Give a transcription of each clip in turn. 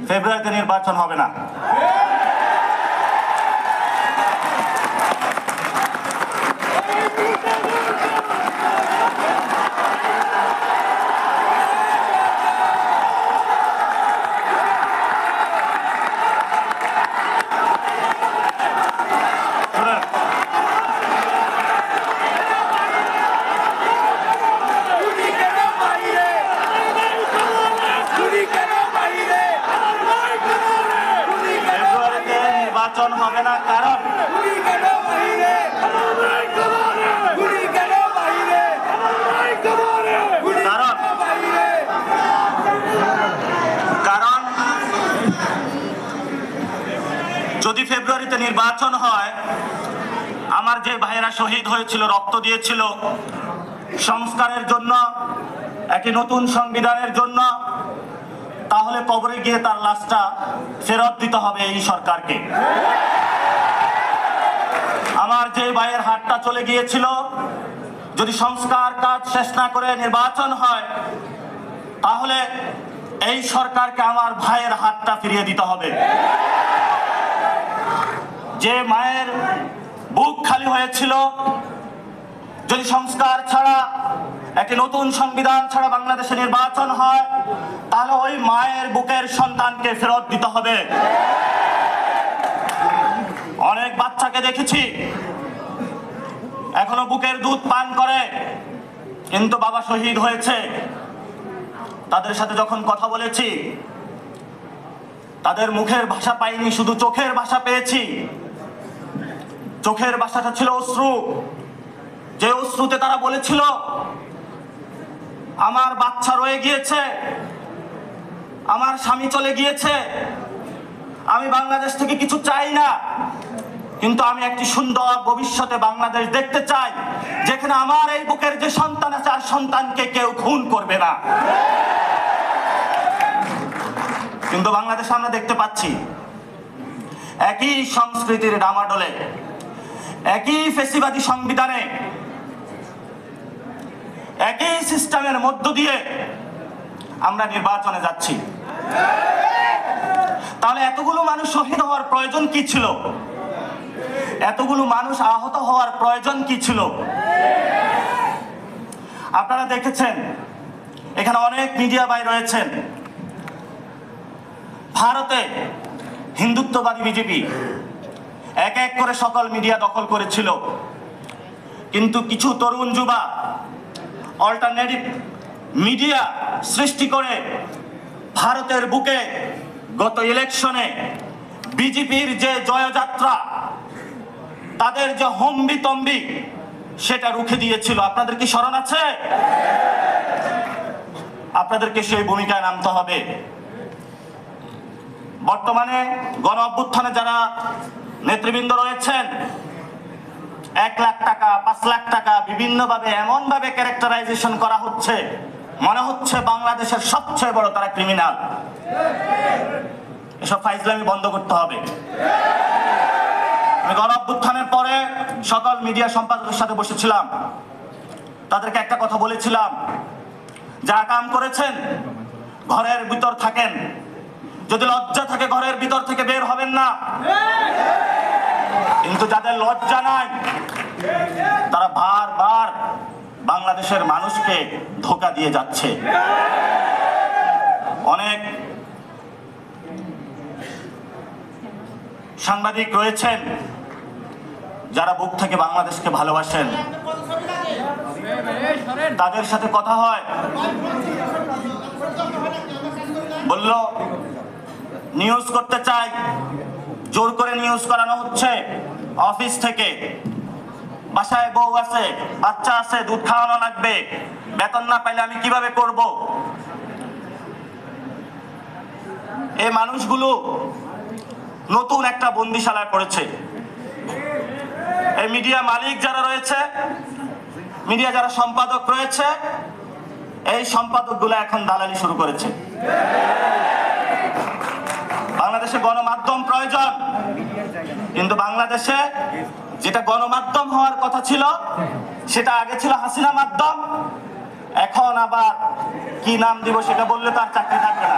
ফেব্রুয়ারিতে নির্বাচন হবে না। নির্বাচন হবে না কারণ যদি ফেব্রুয়ারিতে নির্বাচন হয়, আমার যে ভাইয়েরা শহীদ হয়েছিল, রক্ত দিয়েছিল সংস্কারের জন্য, একটি নতুন সংবিধানের জন্য, তাহলে কবরে গিয়ে তার লাশটা ফেরত দিতে হবে এই সরকারকে। আমার যে ভাইয়ের হাতটা চলে গিয়েছিল, যদি সংস্কার কাজ শেষ না করে নির্বাচন হয়, তাহলে এই সরকারকে আমার ভাইয়ের হাতটা ফিরিয়ে দিতে হবে। যে মায়ের বুক খালি হয়েছিল, যদি সংস্কার ছাড়া, একটি নতুন সংবিধান ছাড়া বাংলাদেশে নির্বাচন হয়, তাহলে ওই মায়ের বুকের সন্তানকে ফেরত দিতে হবে। অনেক বাচ্চাকে দেখেছি এখনো বুকের দুধ পান করে, কিন্তু বাবা শহীদ হয়েছে। তাদের সাথে যখন কথা বলেছি, তাদের মুখের ভাষা পাইনি, শুধু চোখের ভাষা পেয়েছি। চোখের ভাষাটা ছিল অশ্রু। যে অশ্রুতে তারা বলেছিল, আমার বাচ্চা রয়ে গিয়েছে, আমার স্বামী চলে গিয়েছে, আমি বাংলাদেশ থেকে কিছু চাই না, কিন্তু আমি একটি সুন্দর ভবিষ্যতে বাংলাদেশ দেখতে চাই, যেখানে আমার এই বুকের যে সন্তান আছে, আর সন্তানকে কেউ খুন করবে না। কিন্তু বাংলাদেশে আমরা দেখতে পাচ্ছি একই সংস্কৃতির ডামাডোলে, একই ফ্যাসিবাদী সংবিধানে, একই সিস্টেমের মধ্য দিয়ে আমরা নির্বাচনে যাচ্ছি। তাহলে এতগুলো মানুষ শহীদ হওয়ার প্রয়োজন কি ছিল? এতগুলো মানুষ আহত হওয়ার প্রয়োজন কি ছিল? আপনারা দেখেছেন, এখানে অনেক মিডিয়া ভাই রয়েছেন। ভারতে হিন্দুত্ববাদী বিজেপি এক এক করে সকল মিডিয়া দখল করেছিল, কিন্তু কিছু তরুণ যুবা অল্টারনেটিভ মিডিয়া সৃষ্টি করে ভারতের বুকে গত ইলেকশনে বিজেপির যে জয়যাত্রা, তাদের যে হম্বি তম্বি, সেটা রুখে দিয়েছিল। আপনাদের কি স্মরণ আছে? আপনাদেরকে সেই ভূমিকায় নামতে হবে। বর্তমানে গণ অভ্যুত্থানে যারা নেতৃবৃন্দ রয়েছেন, 1 লাখ টাকা, 5 লাখ টাকা বিভিন্নভাবে এমনভাবে ক্যারেক্টারাইজেশন করা হচ্ছে, মনে হচ্ছে বাংলাদেশের সবচেয়ে বড় তারা ক্রিমিনাল। এসব ফাইজলামি বন্ধ করতে হবে। আমি গণ অভ্যুত্থানের পরে সকল মিডিয়া সম্পাদকের সাথে বসেছিলাম, তাদেরকে একটা কথা বলেছিলাম, যা কাম করেছেন ঘরের ভিতর থাকেন, যদি লজ্জা থাকে ঘরের ভিতর থেকে বের হবেন না। কিন্তু যাদের লজ্জা নাই, তারা বারবার বাংলাদেশের মানুষকে ধোঁকা দিয়ে যাচ্ছে। অনেক সাংবাদিক রয়েছেন যারা বুক থেকে বাংলাদেশকে ভালোবাসেন, তাদের সাথে কথা হয়, বলল নিউজ করতে চাই, জোর করে নিউজ করানো হচ্ছে অফিস থেকে। বাসায় বউ আছে, বাচ্চা আছে, দুধ খাওয়ানো লাগবে, বেতন না পাইলে আমি কিভাবে করব? এই মানুষগুলো নতুন একটা বন্দিশালায় পড়েছে। এই মিডিয়া মালিক যারা রয়েছে, মিডিয়া যারা সম্পাদক রয়েছে, এই সম্পাদকগুলো এখন দালালি শুরু করেছে। বাংলাদেশে গণমাধ্যম প্রয়োজন, কিন্তু বাংলাদেশে যেটা গণমাধ্যম হওয়ার কথা ছিল, সেটা আগে ছিল হাসিনা মাধ্যম, এখন আবার কি নাম দিব সেটা বললে তার চাকরি থাকবে না।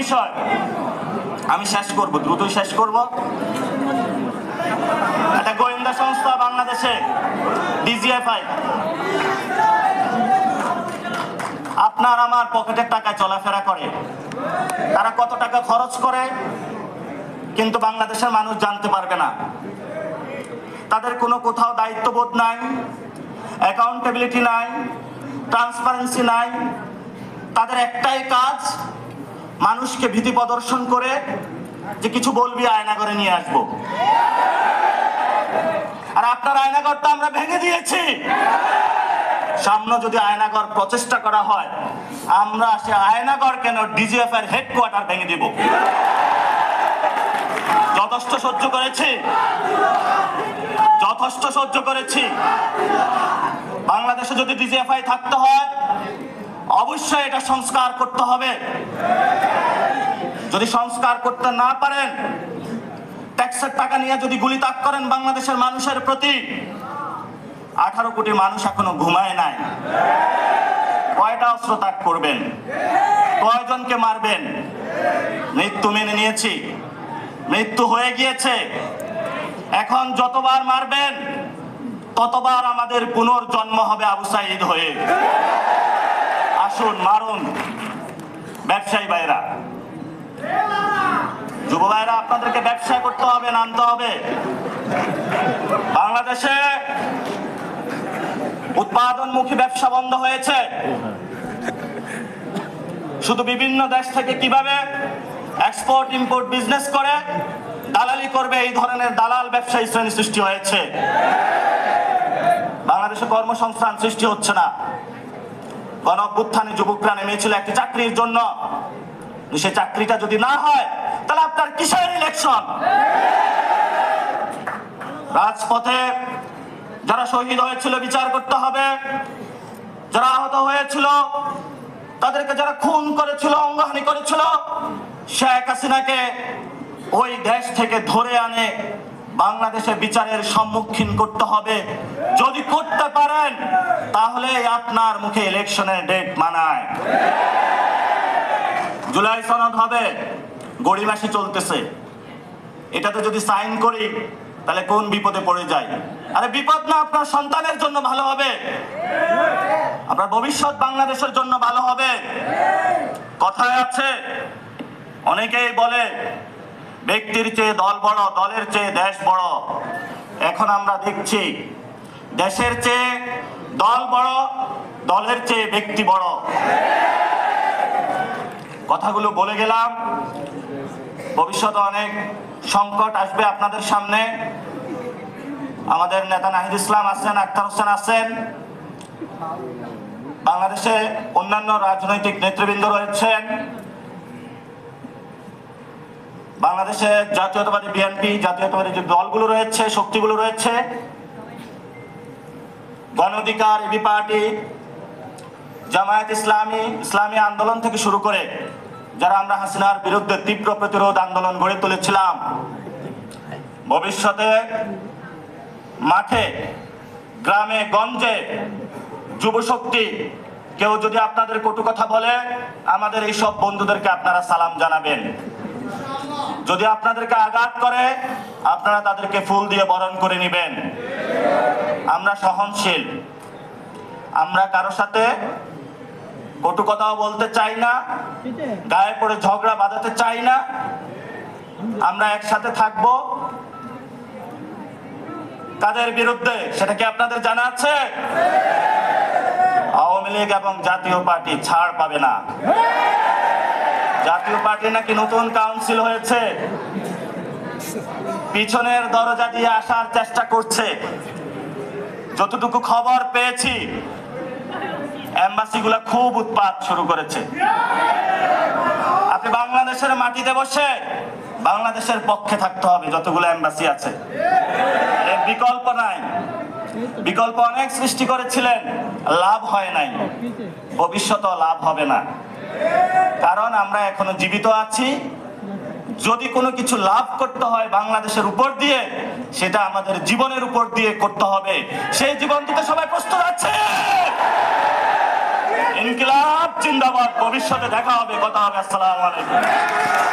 বিষয়, আমি শেষ করব, দ্রুতই শেষ করব। একটা গোয়েন্দা সংস্থা বাংলাদেশে ডিজিএফআই আপনার আমার পকেটের টাকায় চলাফেরা করে। তারা কত টাকা খরচ করে কিন্তু বাংলাদেশের মানুষ জানতে পারবে না। তাদের কোনো কোথাও দায়িত্ববোধ নাই, অ্যাকাউন্টেবিলিটি নাই, ট্রান্সপারেন্সি নাই। তাদের একটাই কাজ, মানুষকে ভীতি প্রদর্শন করে যে কিছু বলবি আয়নাঘরে নিয়ে আসবো। আর আপনার আয়নাঘরটা আমরা ভেঙে দিয়েছি। সামনে যদি আয়নাঘর প্রচেষ্টা করা হয়, আমরা সে আয়নাঘর কেন ডিজিএফআই এর হেডকোয়ার্টার ভেঙে দিব। যথেষ্ট সহ্য করেছি, যথেষ্ট সহ্য করেছি। বাংলাদেশে যদি ডিজিএফআই থাকতে হয়, অবশ্যই এটা সংস্কার করতে হবে। যদি সংস্কার করতে না পারেন, ট্যাক্সের টাকা নিয়ে যদি গুলিতাক করেন বাংলাদেশের মানুষের প্রতি, 18 কোটি মানুষ এখনো ঘুমায় নাই। কয়টা অস্ত্র ত্যাগ করবেন? কয়জনকে মারবেন? মৃত্যু মেনে নিয়েছি, মৃত্যু হয়ে গিয়েছে। এখন যতবার মারবেন ততবার আমাদের পুনর্জন্ম হবে আবু সাঈদ হয়ে। আসুন মারুন। ব্যবসায়ী ভাইরা, যুব ভাইরা, আপনাদেরকে ব্যবসা করতে হবে, নামতে হবে। বাংলাদেশে উৎপাদনমুখী ব্যবসা বন্ধ হয়েছে। শুধু বিভিন্ন দেশ থেকে কিভাবে এক্সপোর্ট ইম্পোর্ট বিজনেস করে দালালি করবে, এই ধরনের দালাল ব্যবসায়ী শ্রেণী সৃষ্টি হয়েছে। বাংলাদেশে কর্মসংস্থান সৃষ্টি হচ্ছে না। গণ অভ্যুত্থানে যুবকরা নেমেছিল একটি চাকরির জন্য। সে চাকরিটা যদি না হয়, তাহলে আপনার কিসের ইলেকশন? রাজপথে যারা শহীদ হয়েছিল বিচার করতে হবে, যারা আহত হয়েছিল, তাদেরকে যারা খুন করেছিল, অঙ্গহানি করেছিল, শেখ হাসিনাকে ওই দেশ থেকে ধরে আনে বাংলাদেশে বিচারের সম্মুখীন করতে হবে। যদি করতে পারেন তাহলে আপনার মুখে ইলেকশনের ডেট মানায়। জুলাই সনদ হবে, গড়িমাসি চলতেছে। এটাতে যদি সাইন করি তাহলে কোন বিপদে পড়ে যায়? আরে বিপদ না, আপনার সন্তানের জন্য ভালো হবে, আপনার ভবিষ্যৎ বাংলাদেশের জন্য ভালো হবে। কথায় আছে, অনেকেই বলে ব্যক্তির চেয়ে দল বড়, দলের চেয়ে দেশ বড়। এখন আমরা দেখছি দেশের চেয়ে দল বড়, দলের চেয়ে ব্যক্তি বড়। কথাগুলো বলে গেলাম। ভবিষ্যতে অনেক সংকট আসবে আপনাদের সামনে। আমাদের নেতা নাহিদ ইসলাম আছেন, আখতার হোসেন আছেন, বাংলাদেশে অন্যান্য রাজনৈতিক নেতৃবৃন্দ রয়েছেন। বাংলাদেশে জাতীয়তাবাদী বিএনপি, জাতীয়তাবাদী যে দলগুলো রয়েছে, শক্তিগুলো রয়েছে, গণ অধিকার, এবি পার্টি, জামায়াত ইসলামী, ইসলামী আন্দোলন থেকে শুরু করে যারা আমরা হাসিনার বিরুদ্ধে তীব্র প্রতিরোধ আন্দোলন গড়ে তুলেছিলাম, ভবিষ্যতে মাঠে, গ্রামে, গঞ্জে যুব শক্তি কেউ যদি আপনাদের কটু কথা বলে, আমাদের এই সব বন্ধুদেরকে আপনারা সালাম জানাবেন। যদি আপনাদেরকে আঘাত করে, আপনারা তাদেরকে ফুল দিয়ে বরণ করে নেবেন। আমরা সহনশীল, আমরা কারো সাথে কটু কথাও বলতে চাই না, গায়ে পড়ে ঝগড়া বাঁধাতে চাই না। আমরা একসাথে থাকবো। তাদের বিরুদ্ধে, সেটা কি আপনাদের জানা আছে? আওয়ামী লীগ এবং জাতীয় পার্টি ছাড় পাবে না। জাতীয় পার্টি নাকি নতুন কাউন্সিল হয়েছে, পিছনের দরজা দিয়ে আসার চেষ্টা করছে। যতটুকু খবর পেয়েছি, এম্বাসিগুলো খুব উৎপাত শুরু করেছে। আপনি বাংলাদেশের মাটিতে বসে বাংলাদেশের পক্ষে থাকতে হবে। যতগুলো এম্বাসি আছে, এর বিকল্প নাই। বিকল্প অনেক সৃষ্টি করেছিলেন, লাভ হয় নাই, ভবিষ্যতেও লাভ হবে না। কারণ আমরা এখনো জীবিত আছি। যদি কোনো কিছু লাভ করতে হয় বাংলাদেশের উপর দিয়ে, সেটা আমাদের জীবনের উপর দিয়ে করতে হবে। সেই জীবন দিতে সবাই প্রস্তুত আছে। ইনকিলাব জিন্দাবাদ। ভবিষ্যতে দেখা হবে, কথা হবে। আসসালামু আলাইকুম।